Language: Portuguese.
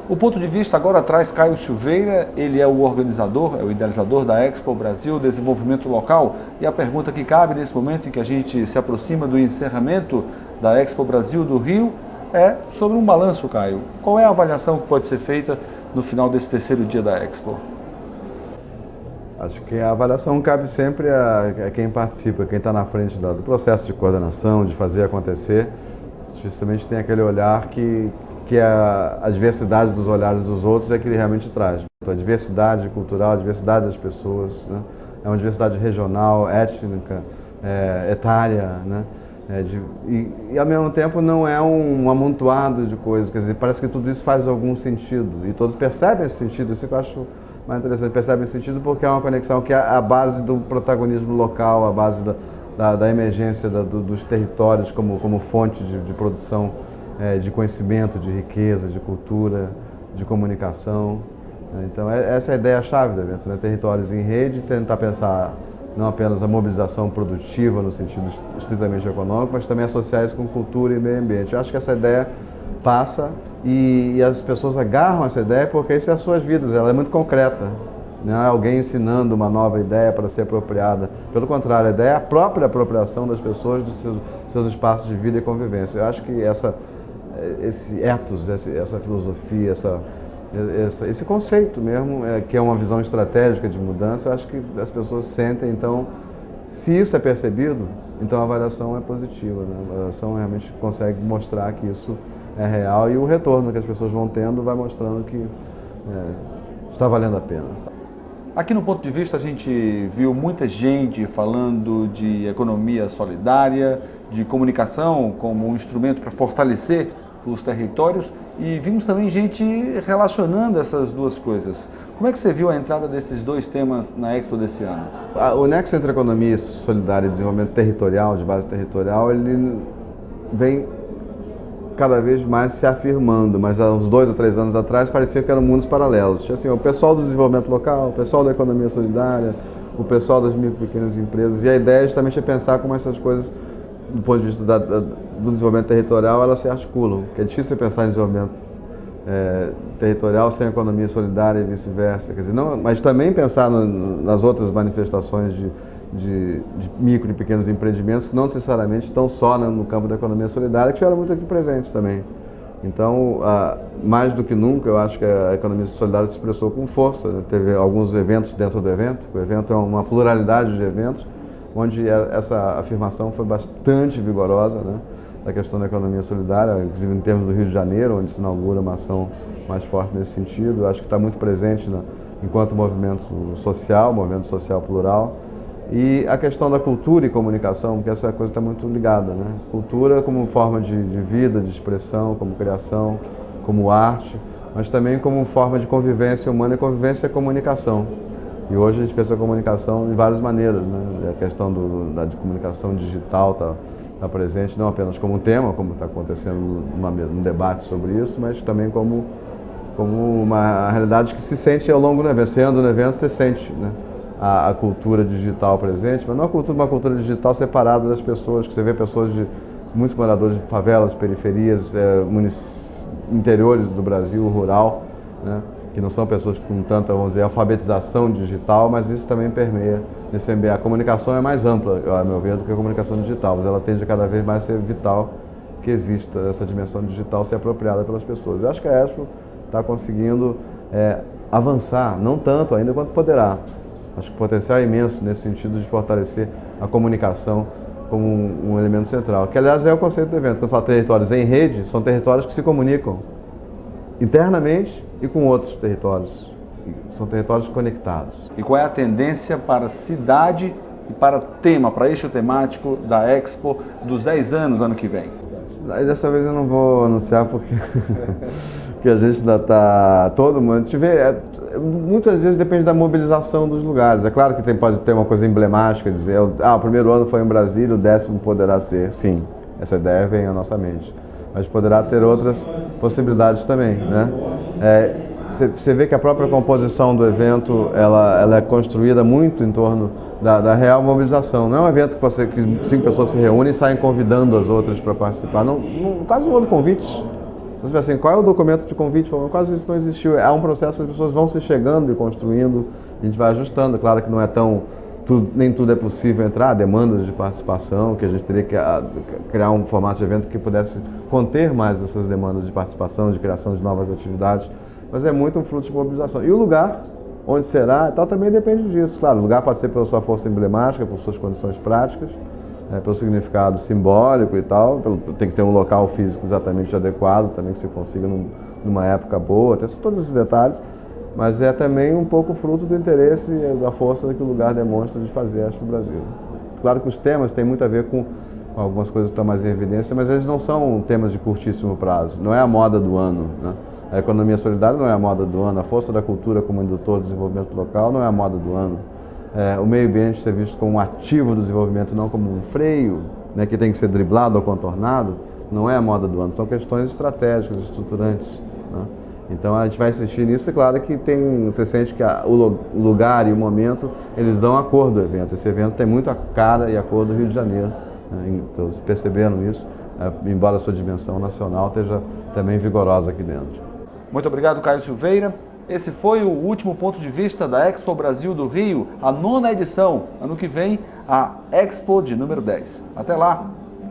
O ponto de vista agora traz Caio Silveira, ele é o organizador, é o idealizador da Expo Brasil Desenvolvimento Local. E a pergunta que cabe nesse momento em que a gente se aproxima do encerramento da Expo Brasil do Rio é sobre um balanço, Caio. Qual é a avaliação que pode ser feita no final desse terceiro dia da Expo? Acho que a avaliação cabe sempre a quem participa, quem está na frente do processo de coordenação, de fazer acontecer. Justamente tem aquele olhar que a diversidade dos olhares dos outros é que ele realmente traz. Então, a diversidade cultural, a diversidade das pessoas, né? É uma diversidade regional, étnica, etária, né? E ao mesmo tempo não é um amontoado de coisas, quer dizer, parece que tudo isso faz algum sentido e todos percebem esse sentido, isso que eu acho mais interessante, percebem esse sentido porque é uma conexão que é a base do protagonismo local, a base da emergência dos territórios como fonte de produção, de conhecimento, de riqueza, de cultura, de comunicação. Então essa é a ideia-chave do evento, né? Territórios em rede, tentar pensar não apenas a mobilização produtiva no sentido estritamente econômico, mas também associar isso com cultura e meio ambiente. Eu acho que essa ideia passa e as pessoas agarram essa ideia porque isso é as suas vidas, ela é muito concreta. Não é alguém ensinando uma nova ideia para ser apropriada. Pelo contrário, a ideia é a própria apropriação das pessoas dos seus espaços de vida e convivência. Eu acho que esse ethos, essa filosofia, esse conceito mesmo, que é uma visão estratégica de mudança, eu acho que as pessoas sentem. Então, se isso é percebido, então a avaliação é positiva, né? A avaliação realmente consegue mostrar que isso é real e o retorno que as pessoas vão tendo vai mostrando que está valendo a pena. Aqui no Ponto de Vista a gente viu muita gente falando de economia solidária, de comunicação como um instrumento para fortalecer os territórios e vimos também gente relacionando essas duas coisas. Como é que você viu a entrada desses dois temas na Expo desse ano? O nexo entre economia solidária e desenvolvimento territorial, de base territorial, ele vem cada vez mais se afirmando, mas há uns 2 ou 3 anos atrás parecia que eram mundos paralelos. Assim, o pessoal do desenvolvimento local, o pessoal da economia solidária, o pessoal das micro e pequenas empresas, e a ideia justamente é pensar como essas coisas, do ponto de vista do desenvolvimento territorial, elas se articulam, porque é difícil pensar em desenvolvimento territorial sem economia solidária e vice-versa, quer dizer, não, mas também pensar nas outras manifestações de micro e pequenos empreendimentos que não necessariamente estão só no campo da economia solidária, que estiveram muito aqui presentes também. Então, mais do que nunca, eu acho que a economia solidária se expressou com força, né? Teve alguns eventos dentro do evento, o evento é uma pluralidade de eventos, onde essa afirmação foi bastante vigorosa, né? Da questão da economia solidária, inclusive em termos do Rio de Janeiro, onde se inaugura uma ação mais forte nesse sentido. Eu acho que está muito presente enquanto movimento social plural. E a questão da cultura e comunicação, porque essa coisa está muito ligada, né? Cultura como forma de vida, de expressão, como criação, como arte, mas também como forma de convivência humana, e convivência é comunicação. E hoje a gente pensa a comunicação em várias maneiras, né? A questão de comunicação digital está presente, não apenas como um tema, como está acontecendo um debate sobre isso, mas também como uma realidade que se sente ao longo do evento. Você anda no evento, você sente, né? A cultura digital presente, mas não uma cultura digital separada das pessoas, que você vê pessoas muitos moradores de favelas, periferias, interiores do Brasil, rural, né? Que não são pessoas com tanta, vamos dizer, alfabetização digital, mas isso também permeia nesse ambiente. A comunicação é mais ampla, a meu ver, do que a comunicação digital, mas ela tende a cada vez mais a ser vital que exista essa dimensão digital ser apropriada pelas pessoas. Eu acho que a Expo está conseguindo avançar, não tanto ainda quanto poderá. Acho que o potencial é imenso nesse sentido de fortalecer a comunicação como um elemento central, que aliás é o conceito do evento. Quando fala territórios em rede, são territórios que se comunicam internamente e com outros territórios. São territórios conectados. E qual é a tendência para cidade e para tema, para eixo temático da Expo dos 10 anos, ano que vem? Dessa vez eu não vou anunciar porque que a gente ainda está... Todo mundo... muitas vezes depende da mobilização dos lugares. É claro que pode ter uma coisa emblemática, dizer, o primeiro ano foi em Brasília, o 10º poderá ser. Sim, essa ideia vem à nossa mente. Mas poderá ter outras possibilidades também, né? Você vê que a própria composição do evento, ela é construída muito em torno da real mobilização. Não é um evento que 5 pessoas se reúnem e saem convidando as outras para participar. Quase não houve convites. Então, você assim, qual é o documento de convite? Quase isso não existiu. É um processo que as pessoas vão se chegando e construindo, a gente vai ajustando. Claro que não é tão... nem tudo é possível entrar, demandas de participação, que a gente teria que criar um formato de evento que pudesse conter mais essas demandas de participação, de criação de novas atividades, mas é muito um fruto de mobilização. E o lugar onde será, tal, também depende disso. Claro, o lugar pode ser pela sua força emblemática, por suas condições práticas, pelo significado simbólico e tal, tem que ter um local físico exatamente adequado, também que se consiga numa época boa, tem todos esses detalhes, mas é também um pouco fruto do interesse e da força que o lugar demonstra de fazer arte no Brasil. Claro que os temas têm muito a ver com algumas coisas que estão mais em evidência, mas eles não são temas de curtíssimo prazo, não é a moda do ano, né? A economia solidária não é a moda do ano, a força da cultura como indutor do desenvolvimento local não é a moda do ano. O meio ambiente ser visto como um ativo do desenvolvimento, não como um freio, né, que tem que ser driblado ou contornado, não é a moda do ano, são questões estratégicas, estruturantes, né? Então a gente vai insistir nisso, é claro que você sente que o lugar e o momento, eles dão a cor do evento. Esse evento tem muito a cara e a cor do Rio de Janeiro, né? Todos perceberam isso, embora a sua dimensão nacional esteja também vigorosa aqui dentro. Muito obrigado, Caio Silveira. Esse foi o último ponto de vista da Expo Brasil do Rio, a 9ª edição. Ano que vem, a Expo de número 10. Até lá!